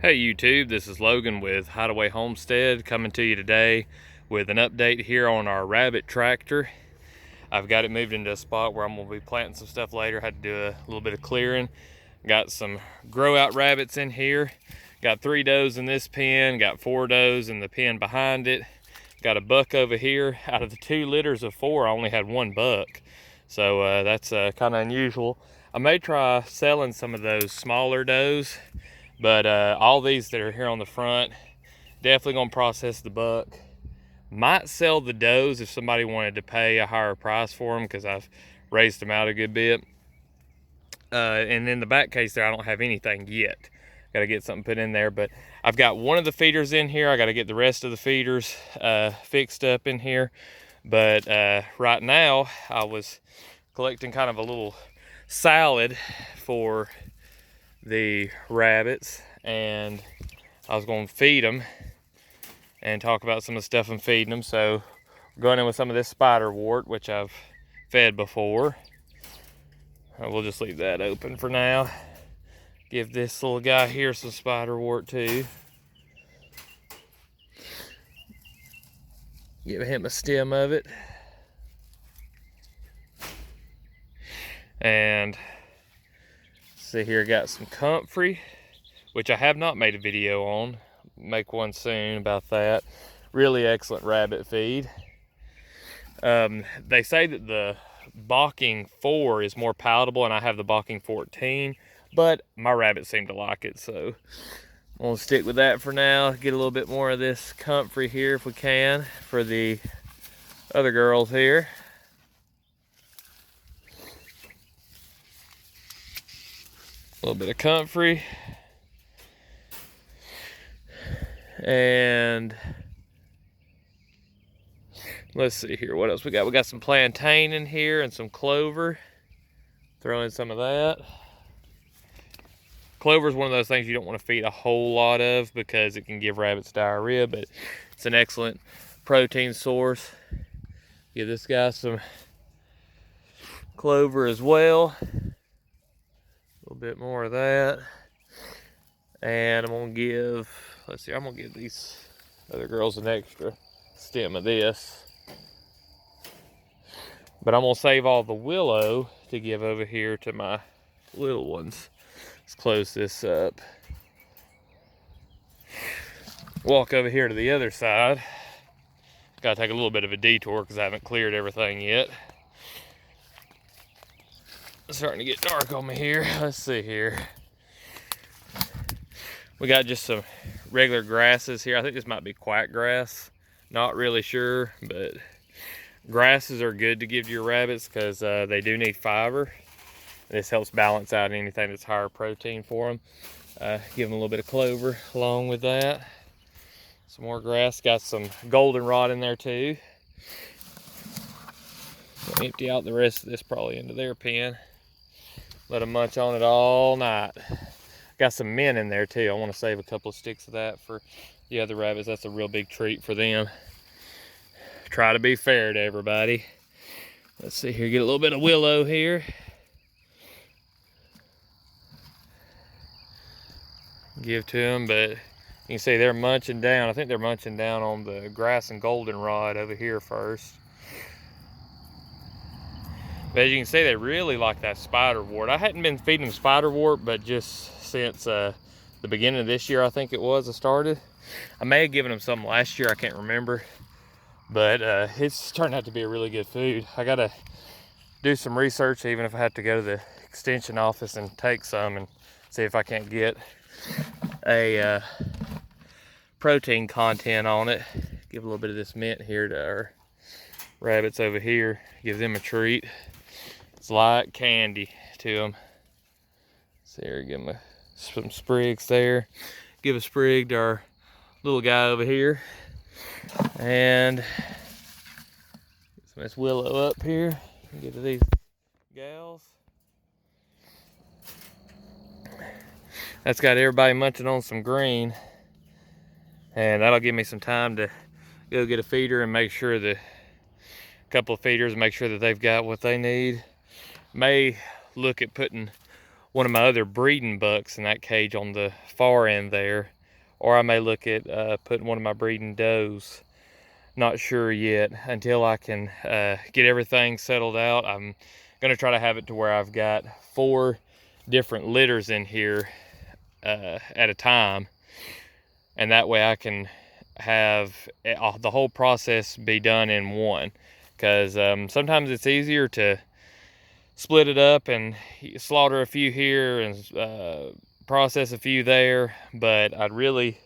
Hey YouTube, this is Logan with Hideaway Homestead coming to you today with an update here on our rabbit tractor. I've got it moved into a spot where I'm going to be planting some stuff later. Had to do a little bit of clearing. Got some grow out rabbits in here. Got 3 does in this pen, got 4 does in the pen behind it. Got a buck over here. Out of the 2 litters of 4, I only had 1 buck. So that's kind of unusual. I may try selling some of those smaller does. But all these that are here on the front, definitely gonna process the buck. Might sell the does if somebody wanted to pay a higher price for them, because I've raised them out a good bit. And in the back case there, I don't have anything yet. Got to get something put in there, but I've got one of the feeders in here. I got to get the rest of the feeders fixed up in here. But right now, I was collecting kind of a little salad for the rabbits, and I was going to feed them and talk about some of the stuff I'm feeding them. So we're going in with some of this spider wort, which I've fed before. We'll just leave that open for now. Give this little guy here some spider wort too. Give him a stem of it. And see here, got some comfrey, which I have not made a video on. Make one soon about that. Really excellent rabbit feed. They say that the Bocking 4 is more palatable, and I have the Bocking 14, but my rabbits seem to like it, so I'm gonna stick with that for now. Get a little bit more of this comfrey here if we can for the other girls here. A little bit of comfrey. And let's see here, what else we got? We got some plantain in here and some clover. Throw in some of that. Clover is one of those things you don't want to feed a whole lot of because it can give rabbits diarrhea, but it's an excellent protein source. Give this guy some clover as well. A little bit more of that. And I'm gonna give, let's see, I'm gonna give these other girls an extra stem of this. But I'm gonna save all the willow to give over here to my little ones. Let's close this up. Walk over here to the other side. Gotta take a little bit of a detour because I haven't cleared everything yet. It's starting to get dark on me here. Let's see here. We got just some regular grasses here. I think this might be quack grass. Not really sure, but grasses are good to give to your rabbits because they do need fiber. This helps balance out anything that's higher protein for them. Give them a little bit of clover along with that. Some more grass. Got some goldenrod in there too. We'll empty out the rest of this probably into their pen. Let them munch on it all night. Got some mint in there too. I want to save a couple of sticks of that for the other rabbits. That's a real big treat for them. Try to be fair to everybody. Let's see here, get a little bit of willow here. Give to them, but you can see they're munching down. I think they're munching down on the grass and goldenrod over here first. But as you can see, they really like that spider wort. I hadn't been feeding them spider wort, but just since the beginning of this year, I think it was, I started. I may have given them some last year, I can't remember. But it's turned out to be a really good food. I gotta do some research, even if I have to go to the extension office and take some and see if I can't get a protein content on it. Give a little bit of this mint here to our rabbits over here. Give them a treat. It's like candy to them. So here, give them some sprigs there. Give a sprig to our little guy over here. And get some of this willow up here. Get to these gals. That's got everybody munching on some green. And that'll give me some time to go get a feeder and make sure that a couple of feeders, make sure that they've got what they need. May look at putting one of my other breeding bucks in that cage on the far end there, or I may look at putting one of my breeding does. Not sure yet. Until I can get everything settled out, I'm gonna try to have it to where I've got 4 different litters in here at a time, and that way I can have the whole process be done in one, because sometimes it's easier to split it up and slaughter a few here and process a few there, but I'd really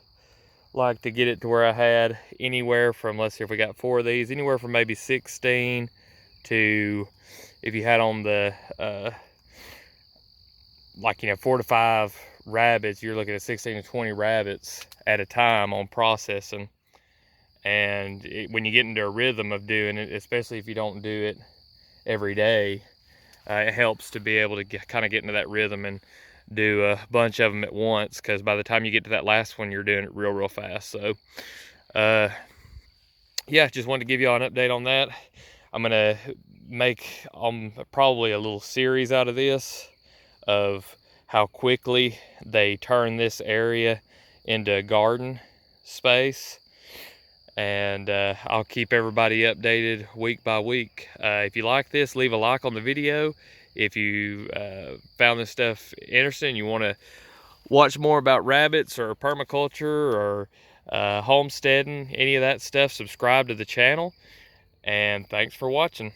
like to get it to where I had anywhere from, let's see if we got 4 of these, anywhere from maybe 16 to, if you had on the like, you know, 4 to 5 rabbits, you're looking at 16 to 20 rabbits at a time on processing. And when you get into a rhythm of doing it, especially if you don't do it every day, it helps to be able to kind of get into that rhythm and do a bunch of them at once, because by the time you get to that last one, you're doing it real fast. So yeah, just wanted to give y'all an update on that. I'm gonna make probably a little series out of this, of how quickly they turn this area into a garden space, and I'll keep everybody updated week by week. If you like this, leave a like on the video. If you found this stuff interesting, you want to watch more about rabbits or permaculture or homesteading, any of that stuff, subscribe to the channel. And thanks for watching.